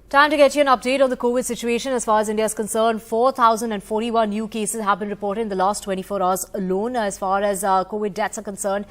Time to get you an update on the COVID situation as far as India is concerned. 4,041 new cases have been reported in the last 24 hours alone. As far as COVID deaths are concerned,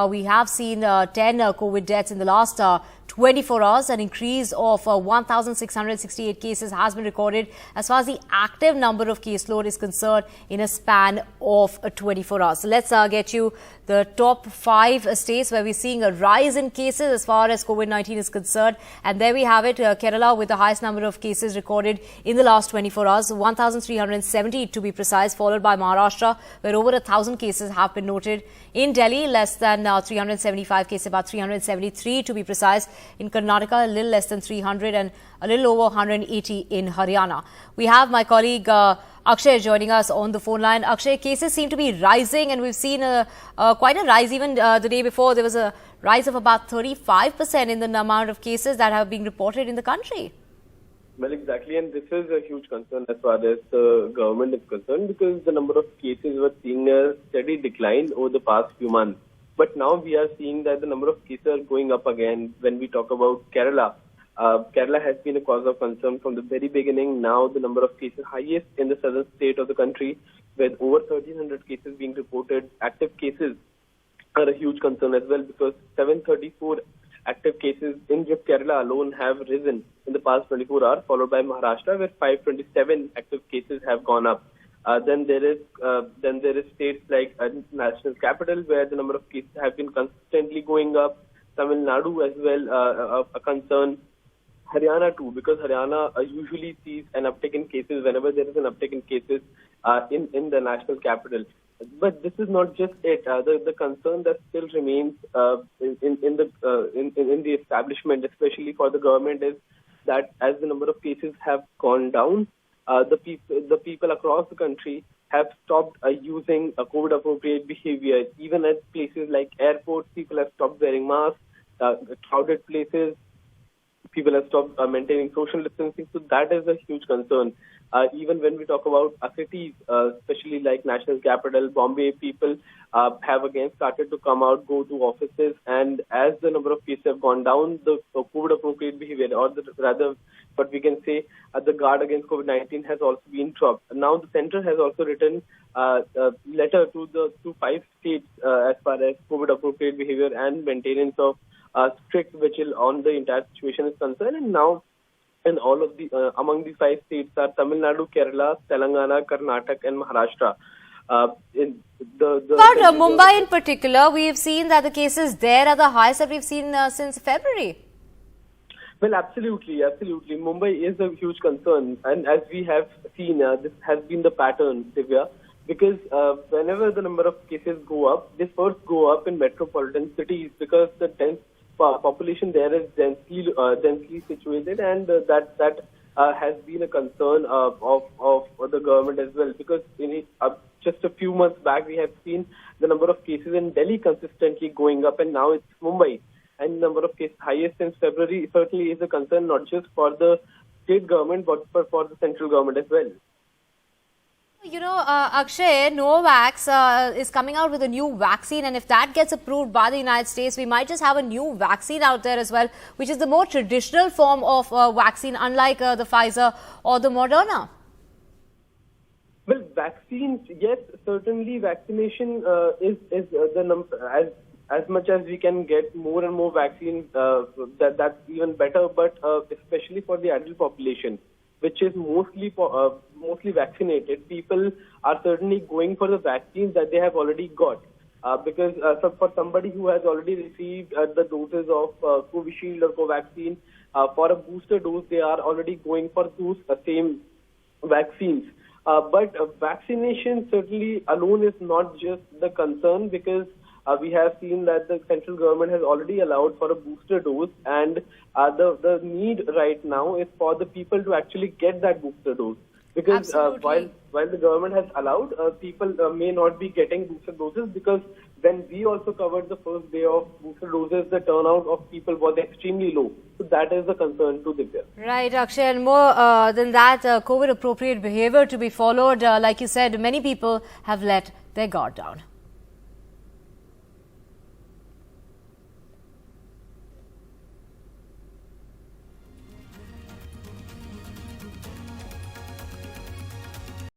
we have seen 10 COVID deaths in the last 24 hours. An increase of 1,668 cases has been recorded as far as the active number of caseload is concerned in a span of 24 hours. So let's get you the top 5 states where we're seeing a rise in cases as far as COVID-19 is concerned. And there we have it, Kerala with the highest number of cases recorded in the last 24 hours, 1,370 to be precise, followed by Maharashtra, where over 1,000 cases have been noted. In Delhi, less than 375 cases, about 373 to be precise. In Karnataka, a little less than 300 and a little over 180 in Haryana. We have my colleague Akshay joining us on the phone line. Akshay, cases seem to be rising and we've seen quite a rise. Even the day before, there was a rise of about 35% in the amount of cases that have been reported in the country. Well, exactly, and this is a huge concern as far as the government is concerned, because the number of cases were seeing a steady decline over the past few months. But now we are seeing that the number of cases are going up again. When we talk about Kerala, Kerala has been a cause of concern from the very beginning. Now the number of cases highest in the southern state of the country, with over 1,300 cases being reported. Active cases are a huge concern as well, because 734 active cases in just Kerala alone have risen in the past 24 hours, followed by Maharashtra, where 527 active cases have gone up. Then there is states like National Capital, where the number of cases have been consistently going up. Tamil Nadu as well, a concern. Haryana too, because Haryana usually sees an uptick in cases whenever there is an uptick in cases in the national capital. But this is not just it. The concern that still remains in the establishment, especially for the government, is that as the number of cases have gone down, the people across the country have stopped using a COVID-appropriate behavior. Even at places like airports, people have stopped wearing masks. Crowded places, people have stopped maintaining social distancing. So that is a huge concern. Even when we talk about cities, especially like National Capital, Bombay, people have again started to come out, go to offices. And as the number of cases have gone down, the COVID-appropriate behavior, or rather what we can say, the guard against COVID-19 has also been dropped. Now the center has also written a letter to 5 states as far as COVID-appropriate behavior and maintenance of strict vigil on the entire situation is concerned. And now, in all of the among the 5 states are Tamil Nadu, Kerala, Telangana, Karnataka, and Maharashtra. About Mumbai in particular, we have seen that the cases there are the highest that we've seen since February. Well, absolutely. Mumbai is a huge concern, and as we have seen, this has been the pattern, Divya, because whenever the number of cases go up, they first go up in metropolitan cities, because the dense population there is densely situated, and that has been a concern of the government as well, because just a few months back we have seen the number of cases in Delhi consistently going up, and now it's Mumbai. And the number of cases highest since February certainly is a concern, not just for the state government, but for the central government as well. You know, Akshay, Novavax is coming out with a new vaccine, and if that gets approved by the United States, we might just have a new vaccine out there as well, which is the more traditional form of vaccine, unlike the Pfizer or the Moderna. Well, vaccines, yes, certainly vaccination is the number. As much as we can get more and more vaccines, that's even better. But especially for the adult population, which is mostly vaccinated, people are certainly going for the vaccines that they have already got. Because for somebody who has already received the doses of Covishield or Covaxin, for a booster dose, they are already going for those same vaccines. But vaccination certainly alone is not just the concern, because we have seen that the central government has already allowed for a booster dose, and the need right now is for the people to actually get that booster dose. Because while the government has allowed, people may not be getting booster doses, because when we also covered the first day of booster doses, the turnout of people was extremely low. So that is the concern to Divya. Right, Akshay, and more than that, COVID-appropriate behavior to be followed. Like you said, many people have let their guard down.